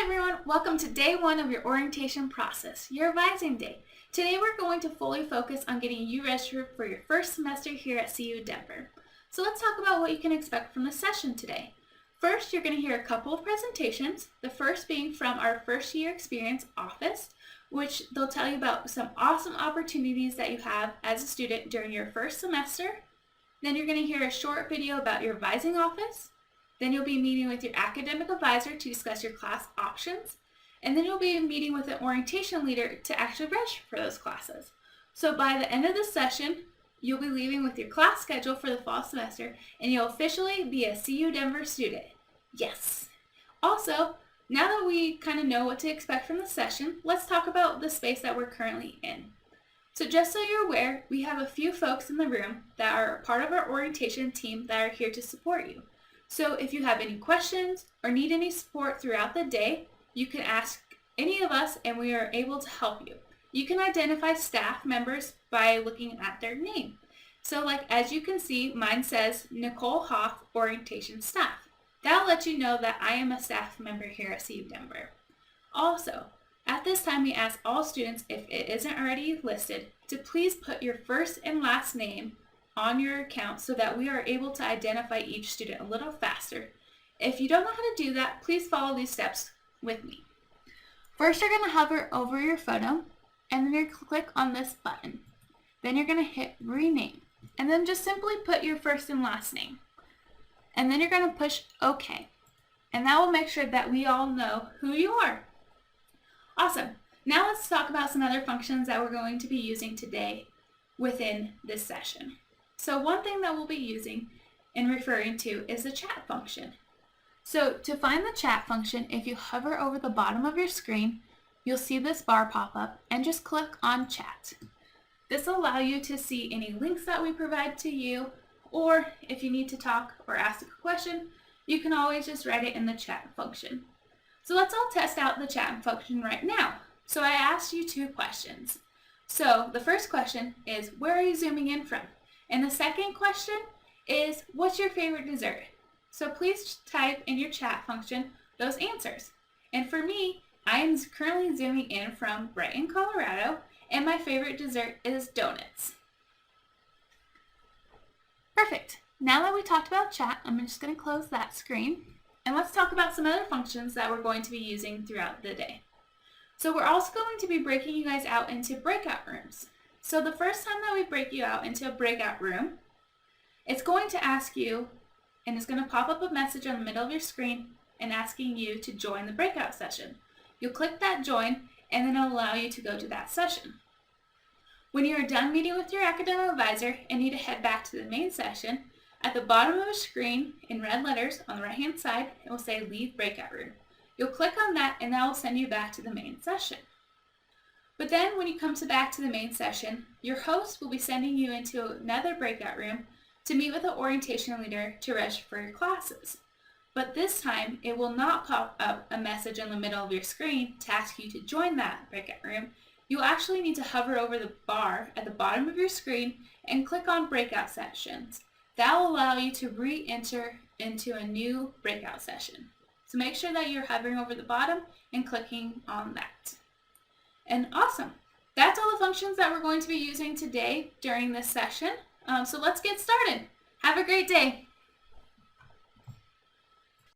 everyone, welcome to day one of your orientation process, your advising day. Today we're going to fully focus on getting you registered for your first semester here at CU Denver. So let's talk about what you can expect from the session today. First, you're going to hear a couple of presentations, the first being from our first year experience office, which they'll tell you about some awesome opportunities that you have as a student during your first semester. Then you're going to hear a short video about your advising office. Then you'll be meeting with your academic advisor to discuss your class options. And then you'll be meeting with an orientation leader to actually register for those classes. So by the end of this session, you'll be leaving with your class schedule for the fall semester and you'll officially be a CU Denver student. Yes! Also, now that we kind of know what to expect from the session, let's talk about the space that we're currently in. So just so you're aware, we have a few folks in the room that are part of our orientation team that are here to support you. So if you have any questions or need any support throughout the day, you can ask any of us and we are able to help you. You can identify staff members by looking at their name. So like as you can see, mine says Nicole Hoff, Orientation Staff. That'll let you know that I am a staff member here at CU Denver. Also, at this time we ask all students, if it isn't already listed, to please put your first and last name on your account so that we are able to identify each student a little faster. If you don't know how to do that, please follow these steps with me. First, you're going to hover over your photo and then you're going to click on this button. Then you're going to hit rename and then just simply put your first and last name. And then you're going to push OK. And that will make sure that we all know who you are. Awesome. Now let's talk about some other functions that we're going to be using today within this session. So one thing that we'll be using and referring to is the chat function. So to find the chat function, if you hover over the bottom of your screen, you'll see this bar pop up and just click on chat. This will allow you to see any links that we provide to you, or if you need to talk or ask a question, you can always just write it in the chat function. So let's all test out the chat function right now. So I asked you two questions. So the first question is, where are you zooming in from? And the second question is, what's your favorite dessert? So please type in your chat function those answers. And for me, I am currently zooming in from Brighton, Colorado, and my favorite dessert is donuts. Perfect. Now that we talked about chat, I'm just going to close that screen. And let's talk about some other functions that we're going to be using throughout the day. So we're also going to be breaking you guys out into breakout rooms. So the first time that we break you out into a breakout room, it's going to ask you, and it's going to pop up a message on the middle of your screen and asking you to join the breakout session. You'll click that join and then it'll allow you to go to that session. When you are done meeting with your academic advisor and need to head back to the main session, at the bottom of the screen in red letters on the right hand side, it will say leave breakout room. You'll click on that and that will send you back to the main session. But then when you come back to the main session, your host will be sending you into another breakout room to meet with an orientation leader to register for your classes. But this time, it will not pop up a message in the middle of your screen to ask you to join that breakout room. You'll actually need to hover over the bar at the bottom of your screen and click on breakout sessions. That will allow you to re-enter into a new breakout session. So make sure that you're hovering over the bottom and clicking on that. And awesome. That's all the functions that we're going to be using today during this session. So let's get started. Have a great day.